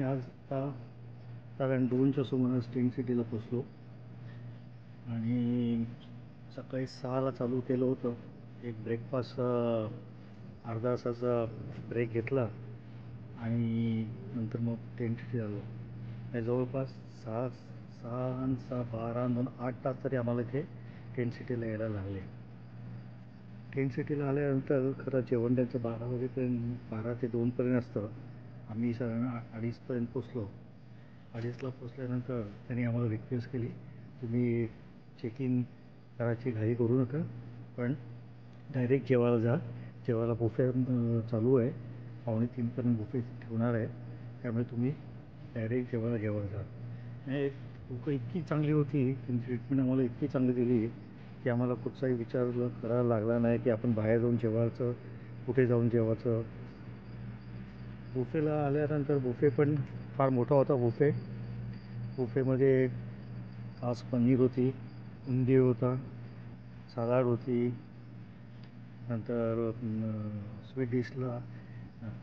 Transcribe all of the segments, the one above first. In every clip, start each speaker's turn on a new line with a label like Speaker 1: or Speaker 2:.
Speaker 1: आज आता साधारण 2च्या सुमारास टेंट सिटीला पोचलो आणि सकाळी 6ला चालू केलं होतं. एक ब्रेकफास्ट अर्धा तासाचा ब्रेक घेतला आणि नंतर मग टेंट सिटी आलो. जवळपास 8 तास तरी आम्हाला इथे टेंट सिटीला यायला लागले. टेंट सिटीला आल्यानंतर खरं जेवण त्यांचं 12 वाजेपर्यंत 12 ते 2पर्यंत असतं. आम्ही साधारण 2:30पर्यंत पोचलो. 2:30ला पोचल्यानंतर त्यांनी आम्हाला रिक्वेस्ट केली, तुम्ही चेक इन करायची घाई करू नका, पण डायरेक्ट जेवायला जा. जेवायला बुफे चालू आहे, 2:45पर्यंत बुफे ठेवणार आहे, त्यामुळे तुम्ही डायरेक्ट जेवायला जा. लोकं इतकी चांगली होती, त्यांची ट्रीटमेंट आम्हाला इतकी चांगली दिली की आम्हाला कुठचाही विचार करायला लागला नाही की आपण बाहेर जाऊन जेवायचं, कुठे जाऊन जेवायचं. बुफेला आल्यानंतर बुफे पण फार मोठा होता. बुफेमध्ये आज पनीर होती, उंदी होता, सलाड होती, नंतर स्वीट डिशला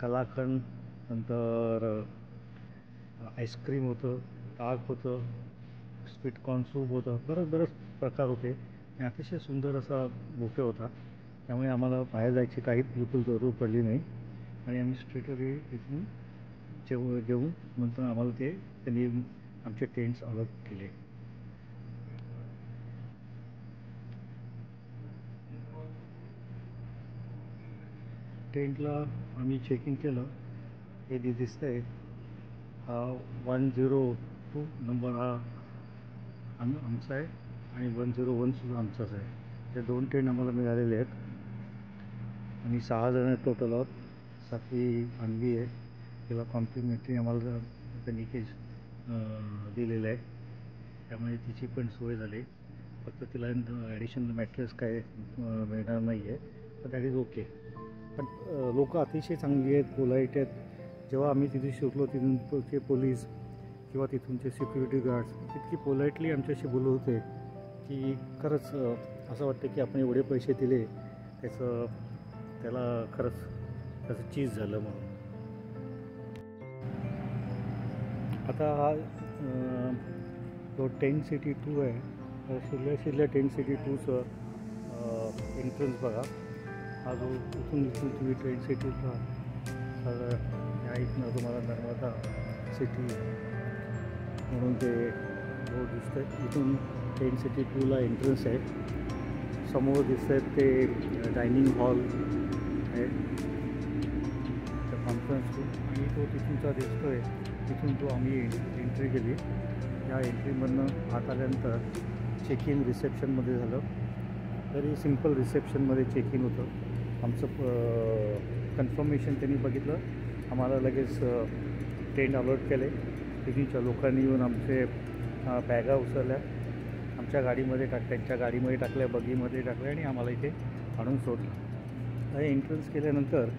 Speaker 1: कलाकंद, नंतर आईस्क्रीम होतं, ताक होतं, स्वीट कॉर्न सूप होतं, बरंच प्रकार होते आणि अतिशय सुंदर असा बुफे होता. त्यामुळे आम्हाला बाहेर जायची काहीच बिलकुल जरूर पडली नाही आणि आम्ही स्ट्रेटअवे तिथून जेवून नंतर आम्हाला त्यांनी आमचे टेंट्स अलग केले. टेंटला आम्ही चेक इन केलं. हे दिसतं आहे, हा 102 नंबर हा आमचा आहे आणि 101 सुद्धा आमचाच आहे. ते 2 टेंट आम्हाला मिळालेले आहेत आणि 6 जण टोटल आहोत. 7वी अन्वी आहे, तिला कॉम्प्लिमेंटरी आम्हाला त्यांनी केस दिलेलं आहे, त्यामुळे तिची पण सोय झाली. फक्त तिला ॲडिशनल मॅट्रेस काय मिळणार नाही आहे, तर दॅट इज ओके. पण लोक अतिशय चांगली आहेत, पोलाईट आहेत. जेव्हा आम्ही तिथे शिकलो तिथूनचे पोलीस किंवा तिथूनचे सिक्युरिटी गार्ड्स इतकी पोलाईटली आमच्याशी बोलत होते की खरंच असं वाटतं की आपण एवढे पैसे दिले त्याला खरंच त्याचं चीज झालं म्हणून. आता हा जो टेंट सिटी 2 आहे, शिरल्या टेंट सिटी 2चं एंट्रन्स बघा. हा जो इथून तुम्ही टेंट सिटीला या इथनं तुम्हाला नर्मदा सिटी म्हणून ते रोड दिसतं आहे. इथून टेंट सिटी 2ला एंट्रन्स आहे. समोर दिसत आहेत ते डायनिंग हॉल आहे, कॉन्फरन्स रूम, आणि तो तिथूनचा दिसतो आहे. तिथून तो आम्ही एंट्री केली. या एंट्रीमधनं आत आल्यानंतर चेक इन रिसेप्शनमध्ये झालं. तरी सिम्पल रिसेप्शनमध्ये चेक इन होतं. आमचं कन्फर्मेशन त्यांनी बघितलं, आम्हाला लगेच टेंट अलर्ट केले. तिथूनच्या लोकांनी येऊन आमचे बॅगा उचलल्या, आमच्या गाडीमध्ये त्यांच्या गाडीमध्ये टाकल्या, बगीमध्ये टाकल्या आणि आम्हाला इथे आणून सोडलं. हे एंट्रन्स केल्यानंतर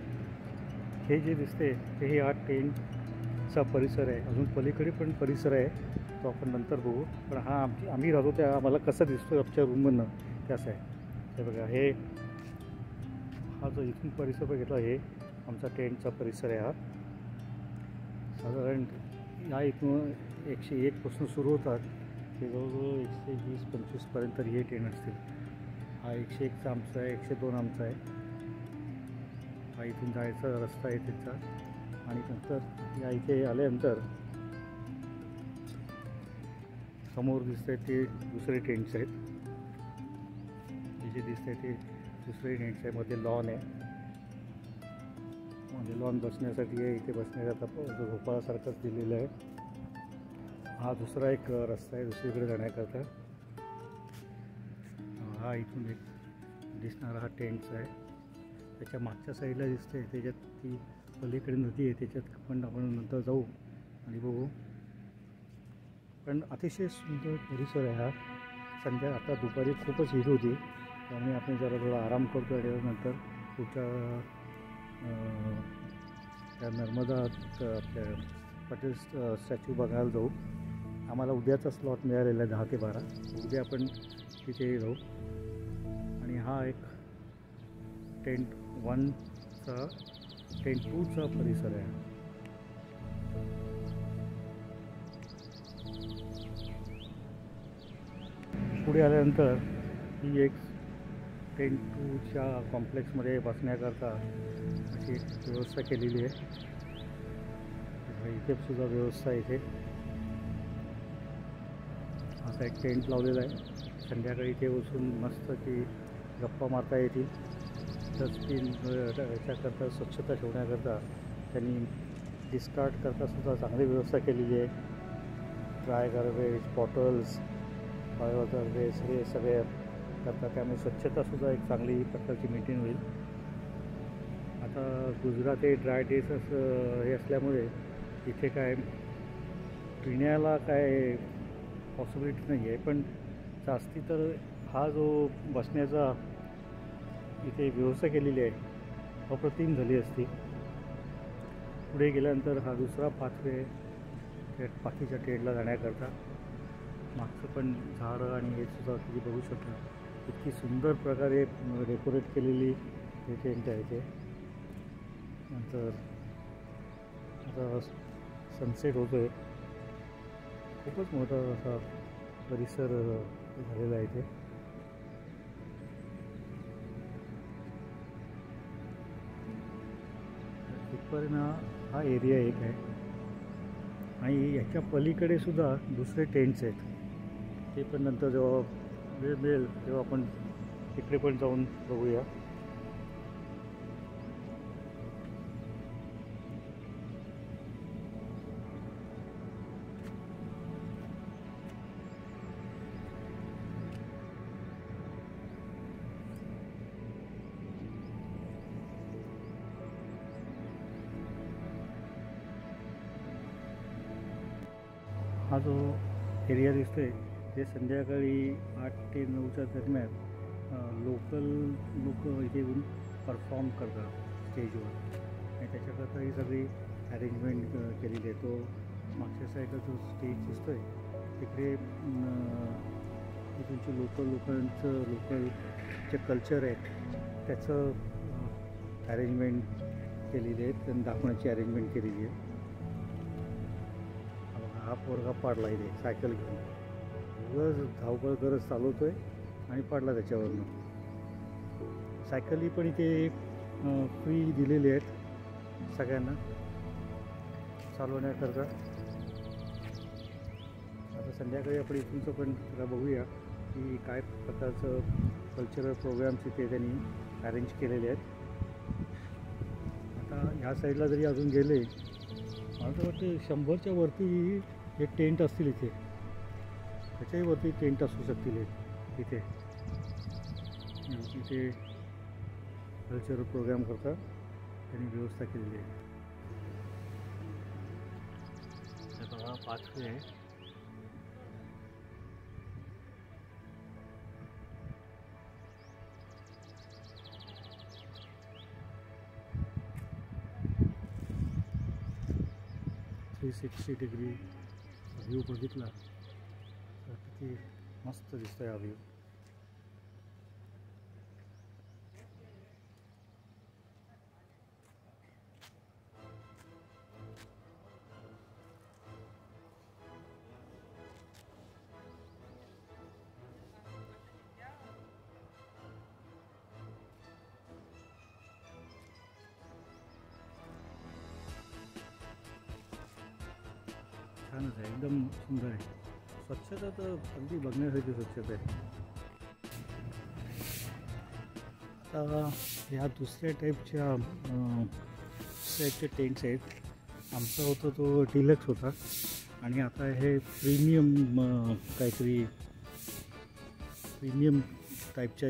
Speaker 1: हे जे दिसते ते हे हा टेंटचा परिसर आहे. अजून पलीकडे पण परिसर आहे, तो आपण नंतर बघू. पण हा आम्ही राहतो त्या आम्हाला कसं दिसतो आमच्या रूममधनं ते असं आहे. हे बघा, हा जो इथून परिसर बघितला, हे आमचा टेंटचा परिसर आहे. हा साधारण या इथून 101 पासून सुरू होतात ते जवळजवळ 120-125पर्यंत हे टेंट असतील. हा 101चा आमचा आहे, 102 आमचा आहे. हा इथून जायचा रस्ता आहे त्यांचा. आणि नंतर या इथे आल्यानंतर समोर दिसत आहे ते दुसरे टेंट्स आहेत. हे जे दिसत आहे ते दुसरे टेंट्स आहे. मध्ये लॉन आहे, मध्ये लॉन बसण्यासाठी आहे. इथे बसण्याकरता झोपाळ्यासारखंच दिलेलं आहे. हा दुसरा एक रस्ता आहे दुसरीकडे जाण्याकरता. हा इथून एक दिसणारा हा टेंट्स आहे. त्याच्या मागच्या साईडला दिसते त्याच्यात ती पलीकडे नदी आहे, त्याच्यात पण आपण नंतर जाऊ आणि बघू. पण अतिशय सुंदर परिसर आहे हा. आता दुपारी खूपच हीट होती, त्यामुळे आपण जरा थोडा आराम करतो आणि नंतर पुढच्या त्या नर्मदा आपल्या पटेल स्टॅच्यू बघायला जाऊ. आम्हाला उद्याचा स्लॉट मिळालेला आहे 10 ते 12. उद्या आपण तिथे जाऊ. आणि हा एक टेंट 1चा टेंट 2चा परिसर आहे. पुढे आल्यानंतर ही एक टेंट टूच्या कॉम्प्लेक्समध्ये बसण्याकरता अशी एक व्यवस्था केलेली आहे. इथे सुद्धा व्यवस्था आहे. इथे असा एक टेंट लावलेला आहे. संध्याकाळी इथे बसून मस्त की गप्पा मारता येतील. डस्टबिन याच्याकरता स्वच्छता ठेवण्याकरता त्यांनी डिस्कार्ड करता सुद्धा चांगली व्यवस्था केलेली आहे. Dry garbage, bottles, bio garbage हे सगळे करतात. त्यामुळे स्वच्छतासुद्धा एक चांगली प्रकारची मेंटेन होईल. आता गुजरात हे ड्राय डेज असं हे असल्यामुळे इथे काय पिण्याला काय पॉसिबिलिटी नाही आहे. पण जास्ती तर हा जो बसण्याचा इथे व्यवस्था केलेली आहे अप्रतिम झाली असती. पुढे गेल्यानंतर हा दुसरा पाथवे बाकीच्या ट्रेनला जाण्याकरता. मागचं पण झाडं आणि हे सुद्धा तुम्ही बघू शकता. इतकी सुंदर प्रकारे डेकोरेट केलेली हे टेंट आहे ते. नंतर आता सनसेट होतो आहे. खूपच मोठा असा परिसर झालेला आहे इथे. इथपर्यंत हा एरिया एक आहे आणि याच्या पलीकडे सुद्धा दुसरे टेंट्स आहेत. ते पण नंतर जेव्हा वेळ मिळेल तेव्हा आपण तिकडे पण जाऊन बघूया. हा जो एरिया दिसतोय ते संध्याकाळी 8 ते 9च्या दरम्यान लोकल लोक इथे येऊन परफॉर्म करतात स्टेजवर आणि त्याच्याकरता ही सगळी अरेंजमेंट केलेली आहे. तो मागच्या साईडला जो स्टेज दिसतोय तिकडे तुमचे लोकांचं लोकल जे कल्चर आहे त्याचं अरेंजमेंट केलेली आहे. त्यांनी दाखवण्याची अरेंजमेंट केलेली आहे. हा पोरगा पाडला इथे सायकल घेऊन. उगाच धावपळ करत चालवतोय आणि पाडला त्याच्यावरनं. सायकली पण इथे फ्री दिलेली आहेत सगळ्यांना चालवण्याकरता. आता संध्याकाळी आपण इथूनचं पण जरा बघूया की काय प्रकारचं कल्चरल प्रोग्राम्स इथे त्यांनी अरेंज केलेले आहेत. आता ह्या साईडला जरी अजून गेले मला तर वाटतं 100च्या वरती हे टेंट असतील इथे. त्याच्याही वरती टेंट असू शकतील इथे. इथे कल्चरल प्रोग्राम करता त्यांनी व्यवस्था केलेली आहे. बघा पाचवे आहे. थ्री 360 डिग्री व्ह्यू बघितला तर किती मस्त दिसतोय हा व्ह्यू. छानच आहे, एकदम सुंदर आहे. स्वच्छता तर अगदी बघण्यासाठी स्वच्छता आहे. आता ह्या दुसऱ्या टाईपच्या टेंट्स आहेत. आमचा होता तो डिलक्स होता आणि आता हे प्रीमियम काहीतरी प्रीमियम टाईपच्या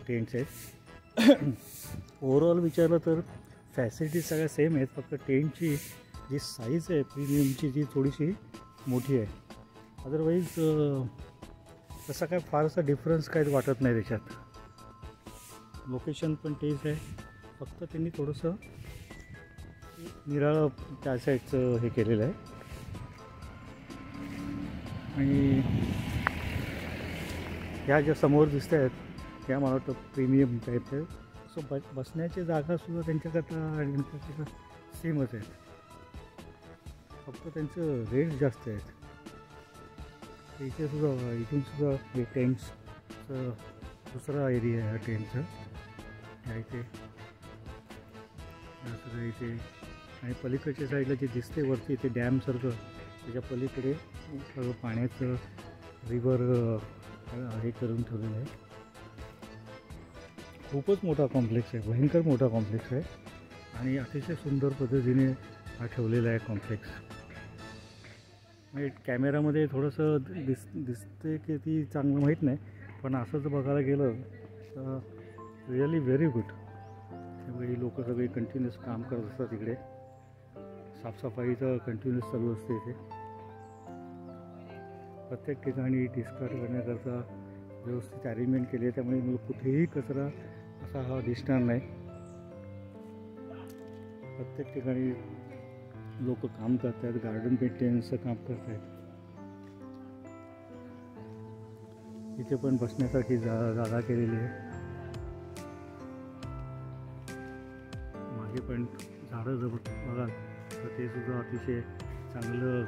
Speaker 1: टेंट्स आहेत. ओव्हरऑल विचारलं तर फॅसिलिटीज सगळ्या सेम आहेत. फक्त टेंटची जी साईज आहे प्रीमियमची ती थोडीशी मोठी आहे. अदरवाईज तसा काय फारसा डिफरन्स काही वाटत नाही त्याच्यात. लोकेशन पण तेच आहे. फक्त त्यांनी थोडंसं निराळं त्या साईडचं हे केलेलं आहे. आणि ह्या ज्या समोर दिसत आहेत त्या मला वाटतं प्रीमियम टाईप आहे. सो बसण्याची जागासुद्धा त्यांच्याकरता आणि सेमच आहेत. फक्त त्यांचं रेट जास्त आहेत. इथे सुद्धा इथून सुद्धा हे टेंट्स असं दुसरा एरिया आहे ट्रेनचं त्या इथे सगळं इथे. आणि पलीकडच्या साईडला जे दिसते वरती ते डॅमसारखं त्याच्या पलीकडे सगळं पाण्याचं रिव्हर हे करून ठेवलेलं आहे. खूपच मोठा कॉम्प्लेक्स आहे, भयंकर मोठा कॉम्प्लेक्स आहे आणि अतिशय सुंदर पद्धतीने हा ठेवलेला आहे कॉम्प्लेक्स. म्हणजे कॅमेरामध्ये थोडंसं दिसते की ती चांगलं माहीत नाही, पण असं जर बघायला गेलं तर रिअली व्हेरी गुड. त्यामुळे लोक सगळे कंटिन्युअस काम करत असतात इकडे. साफसफाई तर कंटिन्युअस चालू असते इथे. प्रत्येक ठिकाणी डिस्कार्ड करण्याकरता व्यवस्थित अरेंजमेंट केली आहे, त्यामुळे मला कुठेही कचरा असा हा दिसणार नाही. प्रत्येक ठिकाणी लोक काम करत आहेत, गार्डन मेंटेनन्सचं काम करत आहेत. इथे पण बसण्यासाठी जागा केलेली आहे. मागे पण झाडं जर बघाल तर ते सुद्धा अतिशय चांगलं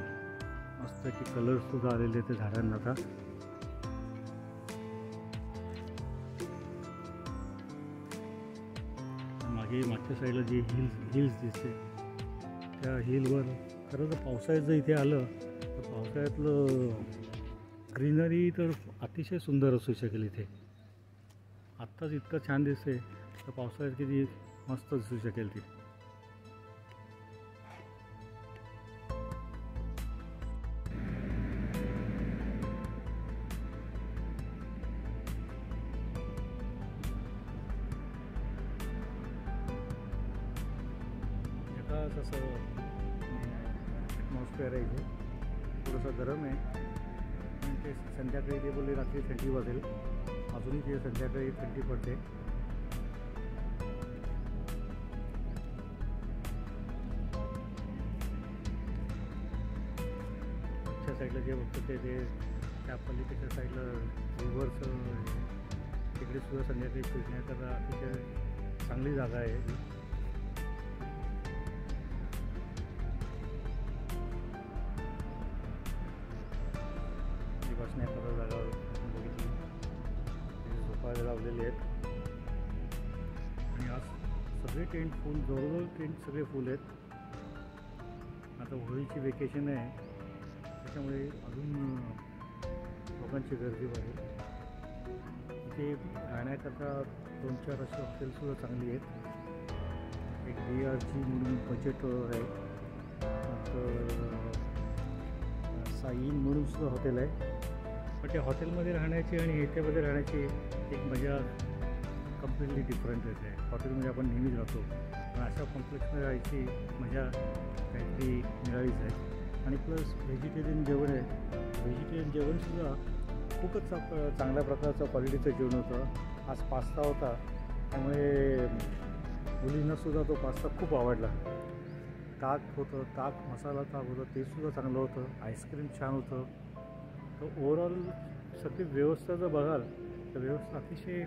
Speaker 1: मस्त की कलरसुद्धा आलेले ते झाडांना. आता मागे मागच्या साईडला जी हिल्स दिसते त्या हिलवर खरं तर पावसाळ्यात जर इथे आलं तर पावसाळ्यातलं ग्रीनरी तर अतिशय सुंदर असू शकेल इथे. आत्ताच इतकं छान दिसते तर पावसाळ्यात किती मस्त दिसू शकेल ती. असं ॲटमॉस्फिअर आहे इथे. थोडंसं गरम आहे पण ते संध्याकाळी ते बोलले रात्री थंडी वाजेल. अजूनही ते संध्याकाळी थंडी पडते. त्या साईडला जे बघतो ते त्या पलीकडच्या साईडला रिव्हरचं तिकडे सुद्धा संध्याकाळी फिरण्याकरता अतिशय चांगली जागा आहे. बसण्याकरता जागा बघितली, झोपायला लावलेले आहेत. आणि आज सगळे टेंट फुल, जवळजवळ टेंट सगळे फुल आहेत. आता होळीची वेकेशन आहे त्याच्यामुळे अजून लोकांची गर्दी वाढेल. इथे राहण्याकरता 2-4 असे हॉटेलसुद्धा चांगली आहेत. एक DRG म्हणून बजेट आहे, नंतर साईन म्हणून सुद्धा हॉटेल आहे. पण त्या हॉटेलमध्ये राहण्याची आणि ह्याच्यामध्ये राहण्याची एक मजा कम्प्लिटली डिफरंट येते. हॉटेलमध्ये आपण नेहमीच राहतो पण अशा कॉम्प्लेक्समध्ये राहायची मजा काहीतरी निराळीच आहे. आणि प्लस व्हेजिटेरियन जेवण आहे. व्हेजिटेरियन जेवणसुद्धा खूपच चांगल्या प्रकारचं क्वालिटीचं जेवण होतं. आज पास्ता होता त्यामुळे मुलींनासुद्धा तो पास्ता खूप आवडला. ताक होतं, ताक मसाला ताक होतं, ते सुद्धा चांगलं होतं. आईस्क्रीम छान होतं. तर ओव्हरऑल सगळी व्यवस्था जर बघाल तर व्यवस्था अतिशय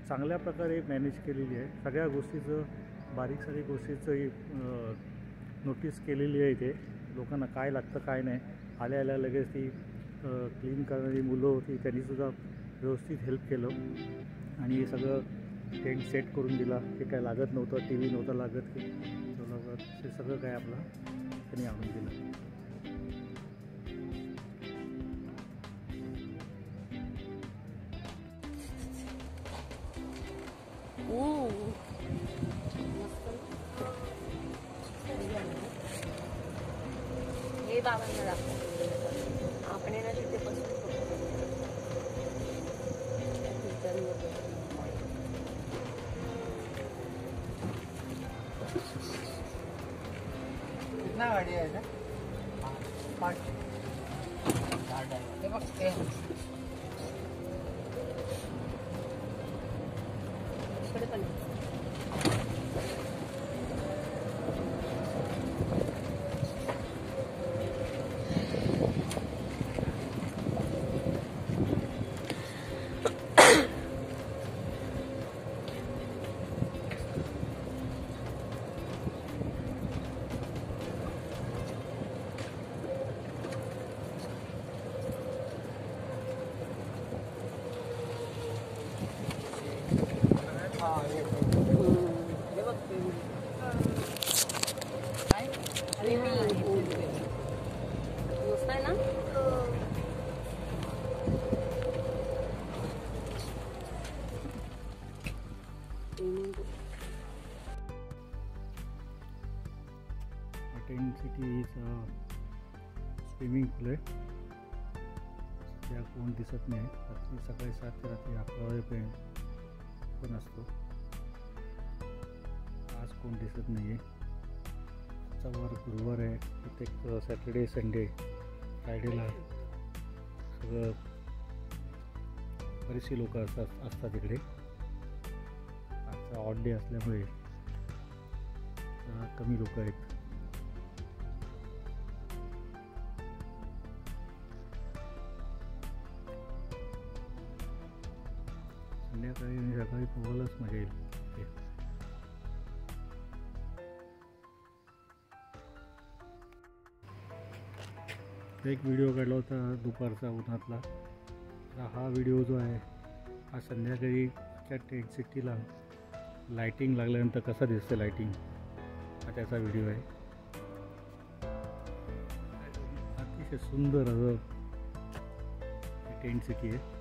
Speaker 1: चांगल्या प्रकारे मॅनेज केलेली आहे. सगळ्या गोष्टीचं बारीक सारीक गोष्टीचं नोटीस केलेली आहे इथे. लोकांना काय लागतं काय नाही, आल्या लगेच ती क्लीन करणारी मुलं होती त्यांनीसुद्धा व्यवस्थित हेल्प केलं आणि सगळं टेंट सेट करून दिला. ते काय लागत नव्हतं, TV नव्हतं लागत की ते सगळं काय आपलं त्यांनी आणून दिलं.
Speaker 2: हे बाबांना दाखव आपण ना तिथे बसून कितना गाड़ी है ना 5 ते बघते इकडे पण
Speaker 1: सिटी स्विमिंग पूल आहे. त्या कोण दिसत नाही. रात्री सकाळी 7 ते रात्री 11 वाजेपर्यंत पण असतो. आज कोण दिसत नाही आहे. वार गुरुवार आहे. प्रत्येक सॅटर्डे संडे फ्रायडेला सगळं बरेचसे लोक असतात इकडे. आजचा ऑड डे असल्यामुळे कमी लोक आहेत. संध्याकाळी आणि सकाळी पोहायलाच मजा येईल. एक व्हिडिओ काढला होता दुपारचा उन्हातला. हा व्हिडिओ जो आहे हा संध्याकाळी त्या टेंट सिटीला लाईटिंग लागल्यानंतर कसा दिसतं लाईटिंग हा त्याचा व्हिडिओ आहे. अतिशय सुंदर असं टेंट सिटी आहे.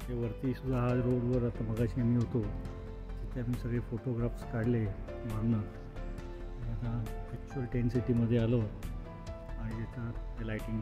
Speaker 1: ते वरती सुद्धा हा रोडवर आता मगाशी आम्ही होतो तिथे आम्ही सगळे फोटोग्राफ्स काढले मागणं. आता ॲक्च्युअल टेंट सिटीमध्ये आलो आणि तिथं ते लाईटिंग